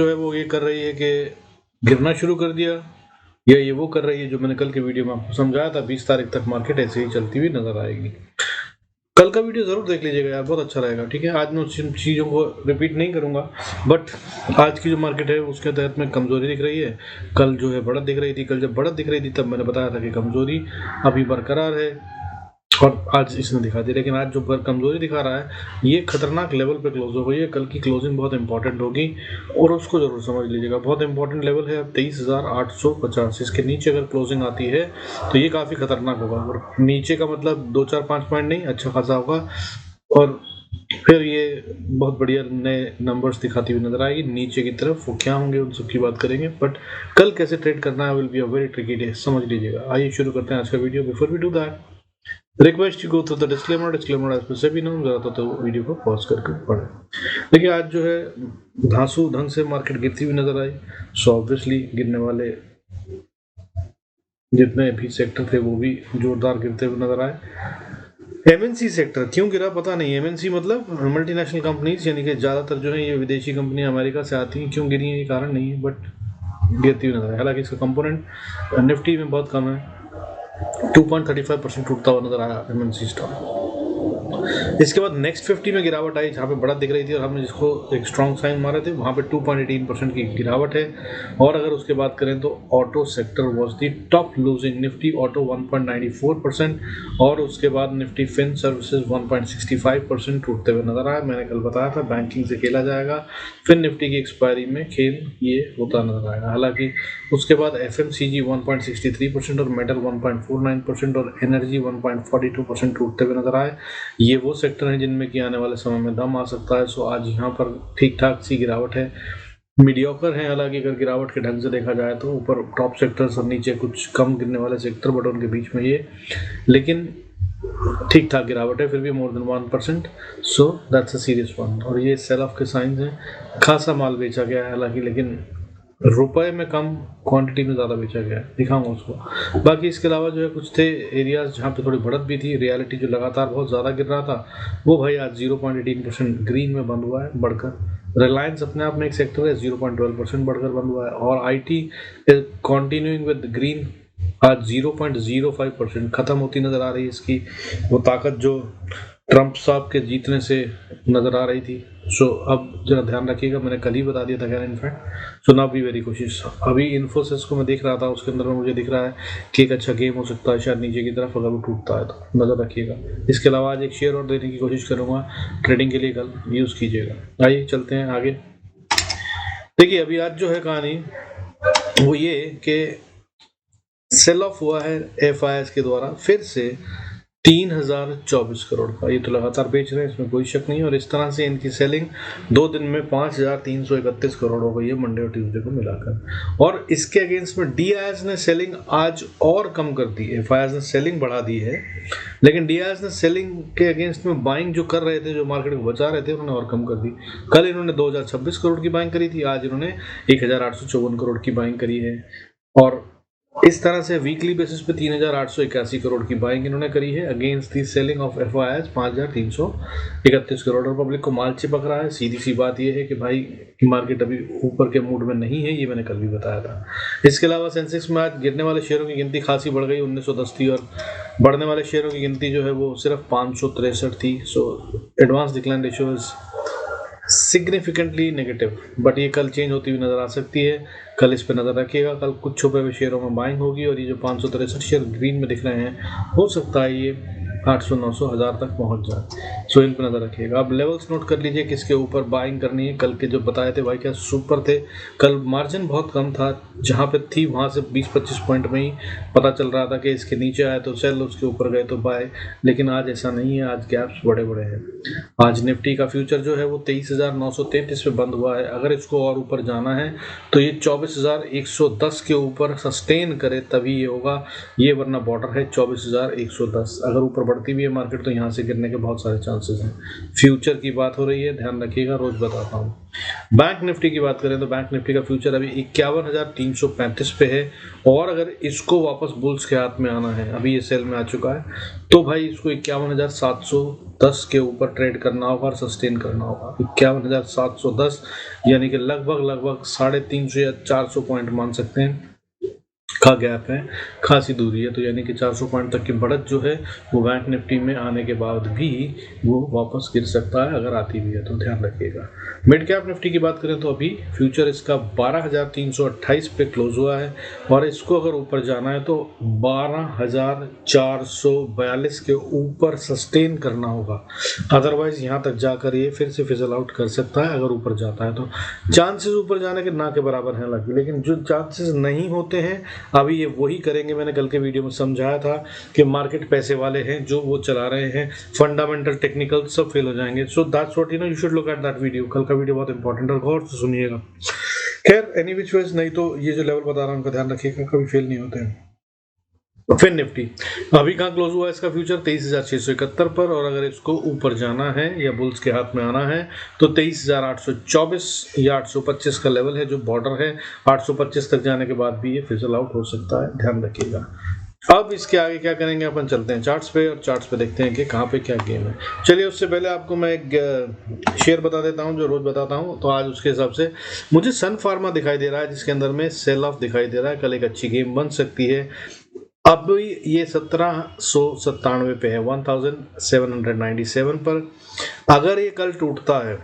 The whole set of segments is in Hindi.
जो है वो ये कर रही है कि गिरना शुरू कर दिया, या ये वो कर रही है जो मैंने कल के वीडियो में आपको समझाया था। 20 तारीख तक मार्केट ऐसे ही चलती हुई नजर आएगी। कल का वीडियो जरूर देख लीजिएगा यार, बहुत अच्छा रहेगा। ठीक है, आज मैं उन चीज़ों को रिपीट नहीं करूंगा, बट आज की जो मार्केट है उसके तहत में कमजोरी दिख रही है। कल जो है बढ़त दिख रही थी, कल जब बढ़त दिख रही थी तब मैंने बताया था कि कमजोरी अभी बरकरार है, और आज इसने दिखा दी। लेकिन आज जो कमजोरी दिखा रहा है ये खतरनाक लेवल पे क्लोज हो गई है। कल की क्लोजिंग बहुत इंपॉर्टेंट होगी और उसको जरूर समझ लीजिएगा। बहुत इंपॉर्टेंट लेवल है अब 23,850। इसके नीचे अगर क्लोजिंग आती है तो ये काफी खतरनाक होगा, और नीचे का मतलब 2-4-5 पॉइंट नहीं, अच्छा खासा होगा, और फिर ये बहुत बढ़िया नए नंबर्स दिखाती हुई नजर आएगी नीचे की तरफ। वो क्या होंगे उन सब की बात करेंगे, बट कल कैसे ट्रेड करना है will be a very tricky day, समझ लीजिएगा। आइए शुरू करते हैं आज का video. Before we do that, request you go through the disclaimer as per सभी नाम जरा तो वीडियो को पॉज करके पढ़े। देखिए आज जो है धांसू ढंग से मार्केट गिरती हुई नजर आई। सो ऑब्वियसली गिरने वाले जितने भी सेक्टर थे वो भी जोरदार गिरते हुए नजर आए। एमएनसी सेक्टर क्यों गिरा पता नहीं। एमएनसी मतलब मल्टीनेशनल कंपनीज, यानी कि ज्यादातर जो है ये विदेशी कंपनियां अमेरिका से आती हैं। क्यों गिरी है ये कारण नहीं है, बट गिरती हुई नजर है। हालांकि इसका कंपोनेंट निफ्टी में बहुत कम है, 2.35% टूटता हुआ नजर आया एमएनसी स्टॉक। इसके बाद नेक्स्ट 50 में गिरावट आई, जहाँ पे बढ़त दिख रही थी और हमने जिसको एक स्ट्रॉन्ग साइन मारे थे, वहाँ पे 2.18% की गिरावट है। और अगर उसके बात करें तो auto sector was the top losing. Nifty auto 1.94%, और उसके बाद निफ्टी फिन सर्विसेज 1.65% टूटते हुए नजर आया। मैंने कल बताया था बैंकिंग से खेला जाएगा, फिर निफ्टी की एक्सपायरी में खेल ये होता नजर आएगा। हालांकि उसके बाद एफएमसीजी 1.63% और मेटल 1.49% और एनर्जी 1.42% टूटते हुए नजर आए। ये वो सेक्टर हैं जिनमें कि आने वाले समय में दम आ सकता है। सो आज यहाँ पर ठीक ठाक सी गिरावट है, मीडियोकर है। हालांकि अगर गिरावट के ढंग से देखा जाए तो ऊपर टॉप सेक्टर्स और नीचे कुछ कम गिरने वाले सेक्टर, बट उनके बीच में ये, लेकिन ठीक ठाक गिरावट है फिर भी more than 1%। So that's a serious one, और ये सेल ऑफ के साइंस हैं। खासा माल बेचा गया है हालांकि, लेकिन रुपए में कम, क्वांटिटी में ज़्यादा बेचा गया है, दिखाऊंगा उसको। बाकी इसके अलावा जो है कुछ थे एरियाज जहाँ पे थोड़ी बढ़त भी थी। रियलिटी जो लगातार बहुत ज़्यादा गिर रहा था वो भाई आज 0.18% ग्रीन में बंद हुआ है बढ़कर। रिलायंस अपने आप में एक सेक्टर है, 0.12% बढ़कर बंद हुआ है। और आईटी कंटिन्यूइंग विद ग्रीन, आज 0.05% खत्म होती नजर आ रही है इसकी वो ताकत जो ट्रंप साहब के जीतने से नजर आ रही थी। सो अब जरा ध्यान रखिएगा, मैंने कल ही बता दिया था खैर इनफैक्ट। सो ना भी मेरी कोशिश। अभी इन्फोसिस को मैं देख रहा था, उसके अंदर में मुझे दिख रहा है कि एक अच्छा गेम हो सकता है शायद नीचे की तरफ, अगर वो टूटता है तो नजर रखिएगा। इसके अलावा आज एक शेयर और देने की कोशिश करूंगा ट्रेडिंग के लिए, कल यूज कीजिएगा। आइए चलते हैं आगे। देखिए अभी आज जो है कहानी वो ये कि सेल ऑफ हुआ है एफआईएस के द्वारा फिर से 3024 करोड़ का। ये तो लगातार बेच रहे हैं, इसमें कोई शक नहीं। और इस तरह से इनकी सेलिंग 2 दिन में 5331 करोड़ हो गई है मंडे और ट्यूसडे को मिलाकर। और इसके अगेंस्ट में डीआईएस ने सेलिंग आज और कम कर दी। एफआईएस ने सेलिंग बढ़ा दी है, लेकिन डीआईएस ने सेलिंग के अगेंस्ट में बाइंग जो कर रहे थे, जो मार्केट को बचा रहे थे, उन्होंने और कम कर दी। कल इन्होंने 2026 करोड़ की बाइंग करी थी, आज इन्होंने 1854 करोड़ की बाइंग करी है। और इस तरह से वीकली बेसिस पे 3881 करोड़ की बाइंग इन्होंने करी है against the selling of FIS 5331 crore. और पब्लिक को माल चिपक रहा है। सीधी सी बात यह है कि भाई मार्केट अभी ऊपर के मूड में नहीं है, ये मैंने कल भी बताया था। इसके अलावा सेंसेक्स में आज गिरने वाले शेयरों की गिनती खासी बढ़ गई, 1910 थी, और बढ़ने वाले शेयरों की गिनती जो है वो सिर्फ 563 थी। So advance decline ratio is significantly negative, but ये कल चेंज होती हुई नजर आ सकती है। कल इस पर नजर रखिएगा। कल कुछ छुपे हुए शेयरों में बाइंग होगी, और ये जो 563 शेयर ग्रीन में दिख रहे हैं, हो सकता है ये 800, 900, 1000 तक पहुंच जाए। सो इन पर नजर रखिएगा। अब लेवल्स नोट कर लीजिए किसके ऊपर बाइंग करनी है। कल के जो बताए थे भाई क्या सुपर थे। कल मार्जिन बहुत कम था, जहां पे थी वहां से 20-25 पॉइंट में ही पता चल रहा था कि इसके नीचे आए तो सेल, उसके ऊपर गए तो बाय। लेकिन आज ऐसा नहीं है, आज गैप्स बड़े बड़े हैं। आज निफ्टी का फ्यूचर जो है वो 23,933 पे बंद हुआ है। अगर इसको और ऊपर जाना है तो ये 24,110 के ऊपर सस्टेन करे तभी ये होगा ये, वरना बॉर्डर है 24,110। अगर ऊपर बढ़ती भी है मार्केट तो यहाँ से गिरने के बहुत सारे चांसेस हैं। फ्यूचर की बात हो रही है, ध्यान रखिएगा, रोज बताता हूँ। बैंक निफ्टी की बात करें तो बैंक निफ्टी का फ्यूचर अभी 51,335 पे है, और अगर इसको वापस बुल्स के हाथ में आना है, अभी ये सेल में आ चुका है, तो भाई इसको 51,710 के ऊपर ट्रेड करना होगा और सस्टेन करना होगा। 51,710 यानी कि लगभग 350 या 400 पॉइंट मान सकते हैं का गैप है, खासी दूरी है। तो यानी कि 400 पॉइंट तक की बढ़त जो है वो बैंक निफ्टी में आने के बाद भी वो वापस गिर सकता है, अगर आती भी है तो ध्यान रखिएगा। मिड कैप निफ्टी की बात करें तो अभी फ्यूचर इसका 12,328 पे क्लोज हुआ है, और इसको अगर ऊपर जाना है तो 12,442 के ऊपर सस्टेन करना होगा, अदरवाइज यहाँ तक जाकर ये फिर से फिजल आउट कर सकता है। अगर ऊपर जाता है तो चांसेस ऊपर जाने के ना के बराबर हैं हालांकि, लेकिन जो चांसेस नहीं होते हैं अभी ये वही करेंगे। मैंने कल के वीडियो में समझाया था कि मार्केट पैसे वाले हैं, जो वो चला रहे हैं, फंडामेंटल टेक्निकल सब फेल हो जाएंगे। So that's what you should look at that video. कल का वीडियो बहुत इंपॉर्टेंट है, गौर से सुनिएगा। खैर एनी विच वेज, नहीं तो ये जो लेवल बता रहा हूं उनका ध्यान रखिएगा, कभी फेल नहीं होते हैं। फिर निफ्टी अभी कहाँ क्लोज हुआ है इसका फ्यूचर 23,671 पर, और अगर इसको ऊपर जाना है या बुल्स के हाथ में आना है तो 23,824 या 825 का लेवल है जो बॉर्डर है। 825 तक जाने के बाद भी ये फिजल आउट हो सकता है, ध्यान रखिएगा। अब इसके आगे क्या करेंगे, अपन चलते हैं चार्ट्स पे, और चार्ट्स पे देखते हैं कि कहाँ पे क्या गेम है। चलिए उससे पहले आपको मैं एक शेयर बता देता हूँ जो रोज बताता हूँ, तो आज उसके हिसाब से मुझे सन फार्मा दिखाई दे रहा है जिसके अंदर में सेल ऑफ दिखाई दे रहा है। कल एक अच्छी गेम बन सकती है। अब ये 1797 पे है, 1797 पर। अगर ये कल टूटता है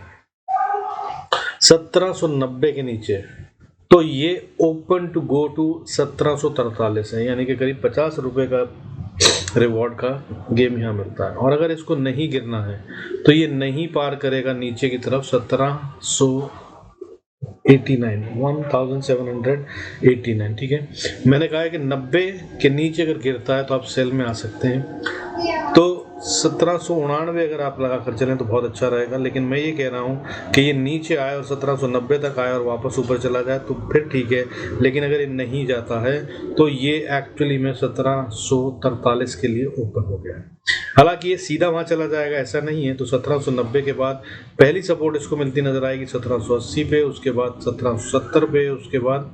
1790 के नीचे तो ये ओपन टू गो टू 1743 है, यानी कि करीब 50 रुपए का रिवॉर्ड का गेम यहाँ मिलता है। और अगर इसको नहीं गिरना है तो ये नहीं पार करेगा नीचे की तरफ 1789, ठीक है। मैंने कहा है कि 90 के नीचे अगर गिरता है तो आप सेल में आ सकते हैं। तो 1799 अगर आप लगा कर चलें तो बहुत अच्छा रहेगा, लेकिन मैं ये कह रहा हूँ कि ये नीचे आए और 1790 तक आए और वापस ऊपर चला जाए तो फिर ठीक है, लेकिन अगर ये नहीं जाता है तो ये एक्चुअली में 1743 के लिए ओपन हो गया है। हालांकि ये सीधा वहां चला जाएगा ऐसा नहीं है, तो 1790 के बाद पहली सपोर्ट इसको मिलती नजर आएगी 1780 पे, उसके बाद 1770 पे, उसके बाद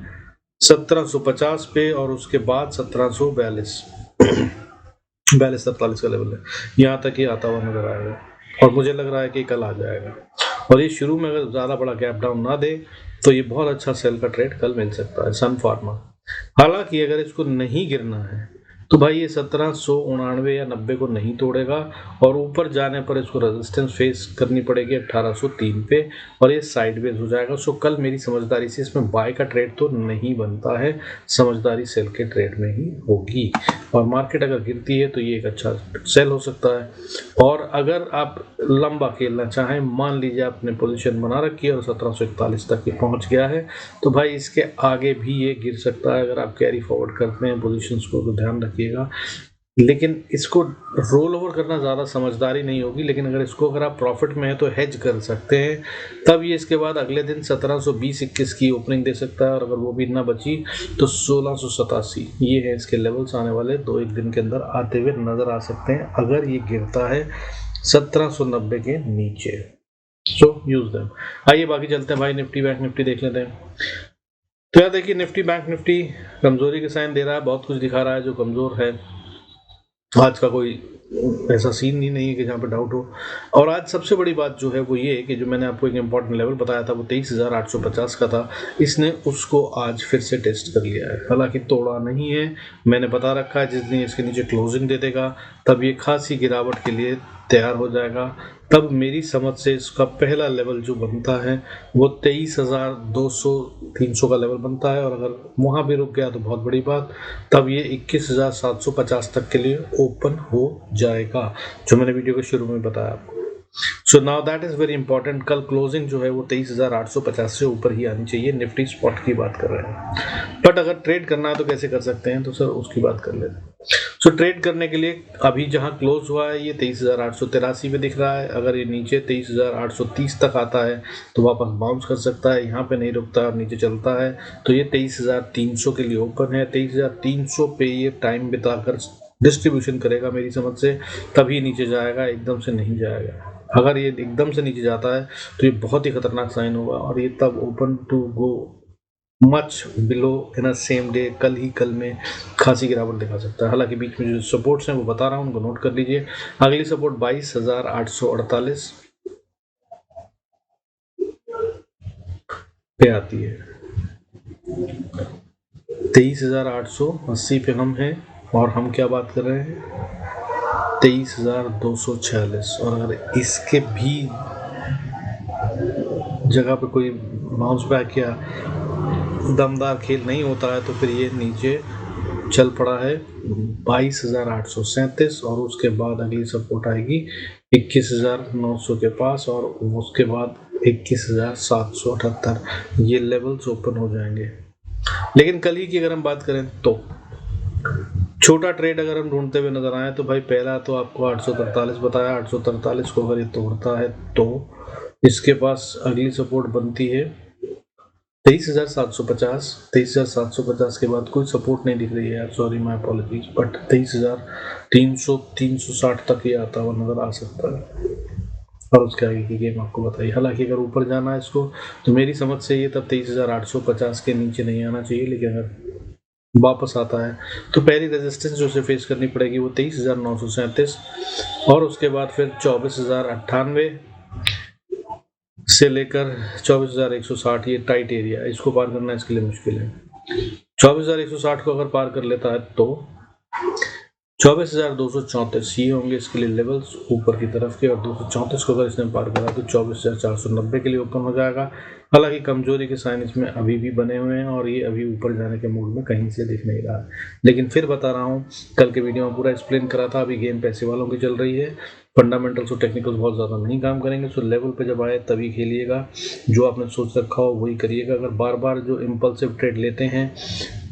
1750 पे, और उसके बाद 1742 47 का लेवल है, यहाँ तक ही आता हुआ नजर आएगा। और मुझे लग रहा है कि कल आ जाएगा, और ये शुरू में अगर ज्यादा बड़ा गैप डाउन ना दे तो ये बहुत अच्छा सेल का ट्रेड कल मिल सकता है सन फार्मा। हालांकि अगर इसको नहीं गिरना है तो भाई ये 1799 या 90 को नहीं तोड़ेगा, और ऊपर जाने पर इसको रेजिस्टेंस फेस करनी पड़ेगी 1803 पे, और ये साइडवेज हो जाएगा। सो कल मेरी समझदारी से इसमें बाय का ट्रेड तो नहीं बनता है, समझदारी सेल के ट्रेड में ही होगी। और मार्केट अगर गिरती है तो ये एक अच्छा सेल हो सकता है। और अगर आप लंबा खेलना चाहें, मान लीजिए आपने पोजीशन बना रखी है और 1741 तक ये पहुंच गया है, तो भाई इसके आगे भी ये गिर सकता है। अगर आप कैरी फॉरवर्ड करते हैं पोजीशंस को तो ध्यान रखिएगा, लेकिन इसको रोल ओवर करना ज़्यादा समझदारी नहीं होगी। लेकिन अगर आप प्रॉफिट में है तो हेज कर सकते हैं, तब ये इसके बाद अगले दिन 1720-21 की ओपनिंग दे सकता है, और अगर वो भी ना बची तो 1687 ये है इसके लेवल्स आने वाले 2-1 दिन के अंदर आते हुए नजर आ सकते हैं अगर ये गिरता है 1790 के नीचे। सो यूज देम। आइए बाकी चलते हैं भाई, निफ्टी बैंक निफ्टी देख लेते हैं। तो यार देखिए, निफ्टी बैंक निफ्टी कमजोरी के साइन दे रहा है, बहुत कुछ दिखा रहा है जो कमजोर है। आज का कोई ऐसा सीन ही नहीं है कि जहाँ पे डाउट हो। और आज सबसे बड़ी बात जो है वो ये है कि जो मैंने आपको एक इम्पॉर्टेंट लेवल बताया था वो 23,850 का था, इसने उसको आज फिर से टेस्ट कर लिया है। हालांकि तोड़ा नहीं है, मैंने बता रखा है जिस दिन इसके नीचे क्लोजिंग दे देगा तब ये खासी गिरावट के लिए तैयार हो जाएगा। तब मेरी समझ से इसका पहला लेवल जो बनता है वो 23,200-300 का लेवल बनता है, और अगर वहाँ भी रुक गया तो बहुत बड़ी बात, तब ये 21,750 तक के लिए ओपन हो जाएगा, जो मैंने वीडियो के शुरू में बताया आपको। So now that is very important. कल क्लोजिंग जो है वो 23,850 से ऊपर ही आनी चाहिए। निफ्टी स्पॉट की बात कर रहे हैं, बट अगर ट्रेड करना है तो कैसे कर सकते हैं, तो सर उसकी बात कर लेते हैं। सो ट्रेड करने के लिए अभी जहां क्लोज हुआ है ये 23,883 पे दिख रहा है। अगर ये नीचे 23,830 तक आता है तो वापस बाउंस कर सकता है, यहाँ पे नहीं रुकता और नीचे चलता है तो ये 23,300 के लिए ओपन है। 23,300 पे ये टाइम बिताकर डिस्ट्रीब्यूशन करेगा मेरी समझ से, तभी नीचे जाएगा, एकदम से नहीं जाएगा। अगर ये एकदम से नीचे जाता है तो ये बहुत ही खतरनाक साइन होगा और ये तब open to go much below in a same day, कल में खासी गिरावट दिखा सकता है। हालांकि बीच में जो सपोर्ट्स हैं वो बता रहा हूँ, उनको नोट कर लीजिए। अगली सपोर्ट 22,848 पे आती है, 23,880 पे हम हैं और हम क्या बात कर रहे हैं, 23,246। और अगर इसके भी जगह पे कोई बाउंस बैक या दमदार खेल नहीं होता है तो फिर ये नीचे चल पड़ा है 22,837 और उसके बाद अगली सपोर्ट आएगी 21,900 के पास और उसके बाद 21,778। ये लेवल्स ओपन हो जाएंगे। लेकिन कल ही की अगर हम बात करें तो छोटा ट्रेड अगर हम ढूंढते हुए नजर आए तो भाई पहला तो आपको 843 बताया, 843 को अगर ये तोड़ता है तो इसके पास अगली सपोर्ट बनती है 23,750। 23,750 के बाद कोई सपोर्ट नहीं दिख रही है यार, सॉरी माय अपॉलॉजीज, बट 23,300 360 तक ये आता हुआ नजर आ सकता है और उसके आगे की गेम आपको बताइए। हालांकि अगर ऊपर जाना है इसको तो मेरी समझ से ये तब 23,850 के नीचे नहीं आना चाहिए, लेकिन अगर वापस आता है तो पहली रेजिस्टेंस जो उसे फेस करनी पड़ेगी वो 23,937 और उसके बाद फिर 24,098 से लेकर 24,160। ये टाइट एरिया है, इसको पार करना इसके लिए मुश्किल है। 24,160 को अगर पार कर लेता है तो 24,234 ये होंगे इसके लिए लेवल्स ऊपर की तरफ के, और 234 को अगर इसने पार करा तो 24,490 के लिए ओपन हो जाएगा। हालांकि कमजोरी के साइन इसमें अभी भी बने हुए हैं और ये अभी ऊपर जाने के मूड में कहीं से दिख नहीं रहा है। लेकिन फिर बता रहा हूँ, कल के वीडियो में पूरा एक्सप्लेन करा था, अभी गेम पैसे वालों की चल रही है, फंडामेंटल्स और टेक्निकल्स बहुत ज़्यादा नहीं काम करेंगे। सो लेवल पे जब आए तभी खेलिएगा, जो आपने सोच रखा हो वही करिएगा। अगर बार बार जो इम्पल्सिव ट्रेड लेते हैं,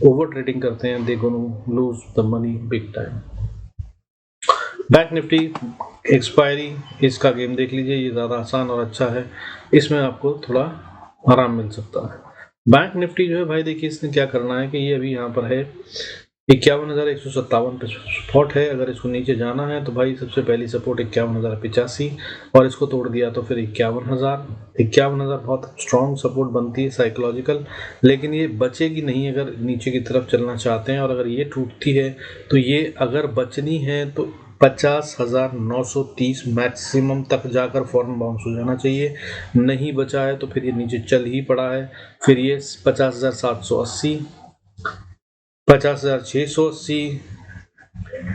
ओवर ट्रेडिंग करते हैं, they gonna lose the money big time. Bank Nifty expiry, इसका गेम देख लीजिए, ये ज़्यादा आसान और अच्छा है, इसमें आपको थोड़ा आराम मिल सकता है। बैंक निफ्टी जो है भाई देखिए, इसने क्या करना है कि ये अभी यहाँ पर है 51,157 पे स्पॉट है। अगर इसको नीचे जाना है तो भाई सबसे पहली सपोर्ट 51,085 और इसको तोड़ दिया तो फिर 51,000। 51,000 बहुत स्ट्रॉन्ग सपोर्ट बनती है साइकोलॉजिकल, लेकिन ये बचेगी नहीं अगर नीचे की तरफ चलना चाहते हैं। और अगर ये टूटती है तो ये अगर बचनी है तो 50,930 मैक्सिमम तक जाकर फॉर्म बाउंस हो जाना चाहिए। नहीं बचा है तो फिर ये नीचे चल ही पड़ा है, फिर ये 50,780, 50,680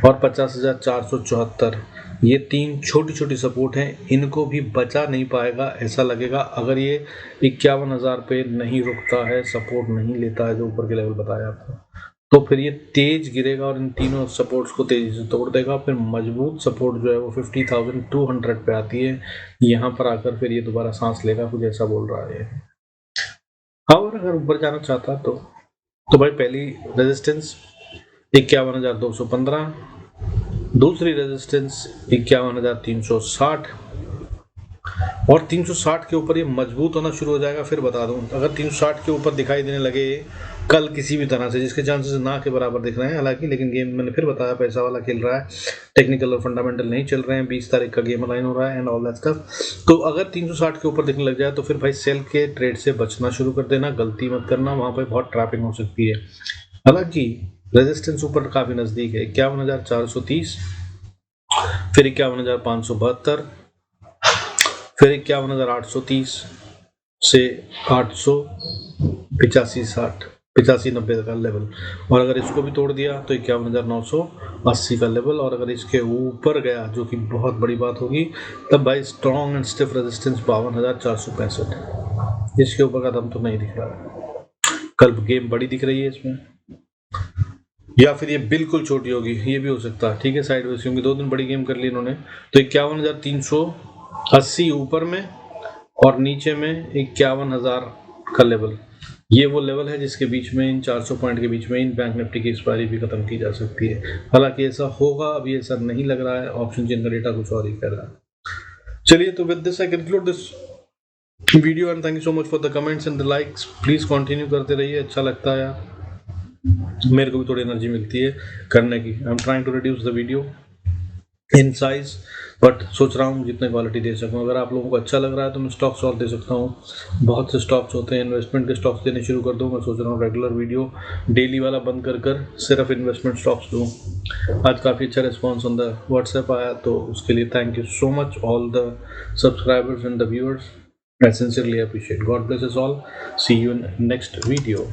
और 50,474, ये तीन छोटी छोटी सपोर्ट हैं, इनको भी बचा नहीं पाएगा ऐसा लगेगा अगर ये 51,000 पे नहीं रुकता है, सपोर्ट नहीं लेता है जो ऊपर के लेवल बताया आपको, तो फिर ये तेज गिरेगा और इन तीनों सपोर्ट्स को तेजी से तोड़ देगा। फिर मजबूत सपोर्ट जो है वो 50,200 पे आती है, यहाँ पर आकर फिर ये दोबारा सांस लेगा, कुछ ऐसा बोल रहा है। और अगर ऊपर जाना चाहता तो भाई पहली रेजिस्टेंस 51,215, दूसरी रेजिस्टेंस 51,360 और 360 के ऊपर ये मजबूत होना शुरू हो जाएगा। फिर बता दूं, अगर 360 के ऊपर दिखाई देने लगे कल किसी भी तरह से, जिसके चांसेस ना के बराबर दिख रहे हैं हालांकि, लेकिन गेम मैंने फिर बताया पैसा वाला खेल रहा है, टेक्निकल और फंडामेंटल नहीं चल रहे हैं, 20 तारीख का गेम अलाइन हो रहा है एंड ऑल दैट स्टफ। तो अगर 360 के ऊपर दिखने लग जाए तो फिर भाई सेल के ट्रेड से बचना शुरू कर देना, गलती मत करना, वहां पर बहुत ट्रैपिंग हो सकती है। हालांकि रेजिस्टेंस ऊपर काफी नजदीक है, 51,430, फिर 51,572, फिर 51,830 से 885-60-85-90 का लेवल, और अगर इसको भी तोड़ दिया तो 51,980 का लेवल, और अगर इसके ऊपर गया जो कि बहुत बड़ी बात होगी तब भाई स्ट्रॉन्ग एंड स्टिफ रेजिस्टेंस 52,465। इसके ऊपर का दम तो नहीं दिख रहा है, कल गेम बड़ी दिख रही है इसमें, या फिर ये बिल्कुल छोटी होगी, ये भी हो सकता है। ठीक है, साइडवेज, क्योंकि 2 दिन बड़ी गेम कर ली इन्होंने। तो 51,380 ऊपर में और नीचे में 51,000 का लेवल, ये वो लेवल है जिसके बीच में इन 400 पॉइंट के बीच में इन बैंक निफ्टी की एक्सपायरी भी खत्म की जा सकती है। हालांकि ऐसा होगा अभी ऐसा नहीं लग रहा है, ऑप्शन चेन का डेटा कुछ और ही कह रहा है। चलिए, तो with this I conclude this video and thank you so much for the comments and the likes. Please continue करते रहिए, अच्छा लगता है यार। मेरे को भी थोड़ी एनर्जी मिलती है करने की। I am trying to reduce the video in size, but सोच रहा हूँ जितने क्वालिटी दे सकूँ। अगर आप लोगों को अच्छा लग रहा है तो मैं स्टॉक्स और दे सकता हूँ। बहुत से स्टॉक्स होते हैं, इन्वेस्टमेंट के स्टॉक्स देने शुरू कर दूँ। मैं सोच रहा हूँ रेगुलर वीडियो डेली वाला बंद कर कर सिर्फ इन्वेस्टमेंट स्टॉक्स दूँ। आज काफ़ी अच्छा रिस्पॉन्स ऑन द व्हाट्सएप आया, तो उसके लिए thank you so much all the subscribers and the viewers. I sincerely appreciate. God bless us all. See you in next video.